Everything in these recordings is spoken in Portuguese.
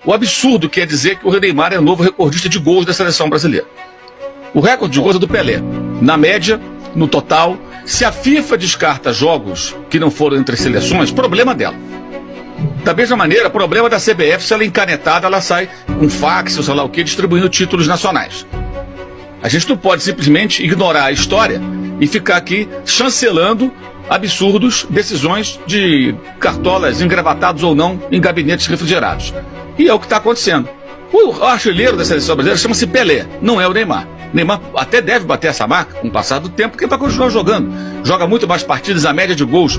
o absurdo que é dizer que o Neymar é o novo recordista de gols da seleção brasileira. O recorde de gols é do Pelé. Na média, no total, se a FIFA descarta jogos que não foram entre seleções, problema dela. Da mesma maneira, problema da CBF, se ela é encanetada, ela sai com fax, ou sei lá o que, distribuindo títulos nacionais. A gente não pode simplesmente ignorar a história e ficar aqui chancelando absurdos, decisões de cartolas engravatados ou não em gabinetes refrigerados. E é o que está acontecendo. O artilheiro da seleção brasileira chama-se Pelé, não é o Neymar. Neymar até deve bater essa marca com o passar do tempo, porque vai continuar jogando. Joga muito mais partidas, a média de gols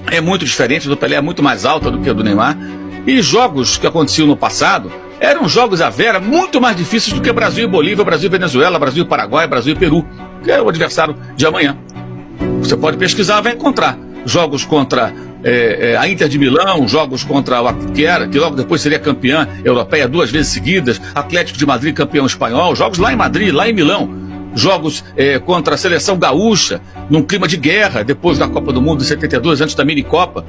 é muito diferente, do Pelé é muito mais alta do que a do Neymar. E jogos que aconteciam no passado eram jogos à vera muito mais difíceis do que Brasil e Bolívia, Brasil e Venezuela, Brasil e Paraguai, Brasil e Peru, que é o adversário de amanhã. Você pode pesquisar, vai encontrar jogos contra a Inter de Milão, jogos contra o Arquera, que logo depois seria campeã europeia 2 vezes seguidas, Atlético de Madrid campeão espanhol, jogos lá em Madrid, lá em Milão, jogos contra a seleção gaúcha, num clima de guerra, depois da Copa do Mundo de 72, antes da mini-copa,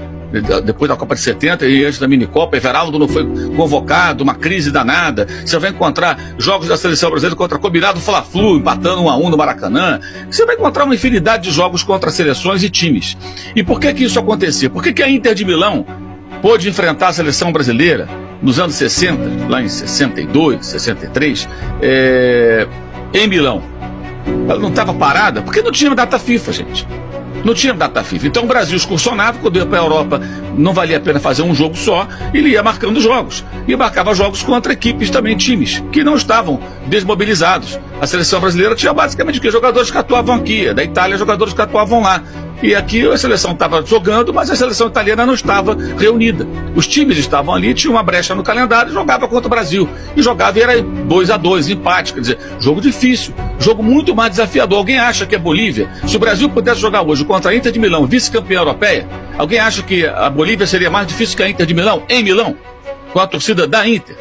depois da Copa de 70 e antes da mini-copa, Everaldo não foi convocado, uma crise danada. Você vai encontrar jogos da seleção brasileira contra combinado Fla-Flu, empatando 1-1 no Maracanã. Você vai encontrar uma infinidade de jogos contra seleções e times. E por que isso acontecia? Por que a Inter de Milão pôde enfrentar a seleção brasileira nos anos 60, lá em 62, 63, em Milão? Ela não estava parada porque não tinha data FIFA, gente. Não tinha data FIFA. Então o Brasil excursionava, quando ia para a Europa não valia a pena fazer um jogo só, ele ia marcando jogos. E marcava jogos contra equipes também, times, que não estavam desmobilizados. A seleção brasileira tinha basicamente que jogadores que atuavam aqui, da Itália jogadores que atuavam lá. E aqui a seleção estava jogando, mas a seleção italiana não estava reunida. Os times estavam ali, tinha uma brecha no calendário e jogava contra o Brasil. E jogava e era 2-2, empate. Quer dizer, jogo difícil, jogo muito mais desafiador. Alguém acha que a Bolívia, se o Brasil pudesse jogar hoje contra a Inter de Milão, vice-campeã europeia, alguém acha que a Bolívia seria mais difícil que a Inter de Milão, em Milão, com a torcida da Inter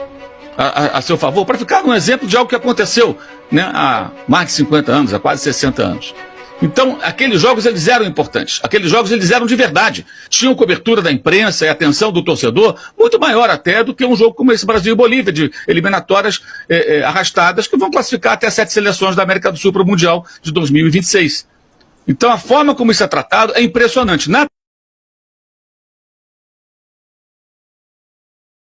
a seu favor? Para ficar um exemplo de algo que aconteceu, né, há mais de 50 anos, há quase 60 anos. Então, aqueles jogos eles eram importantes, aqueles jogos eles eram de verdade, tinham cobertura da imprensa e atenção do torcedor muito maior até do que um jogo como esse Brasil e Bolívia, de eliminatórias arrastadas que vão classificar até 7 seleções da América do Sul para o Mundial de 2026. Então a forma como isso é tratado é impressionante.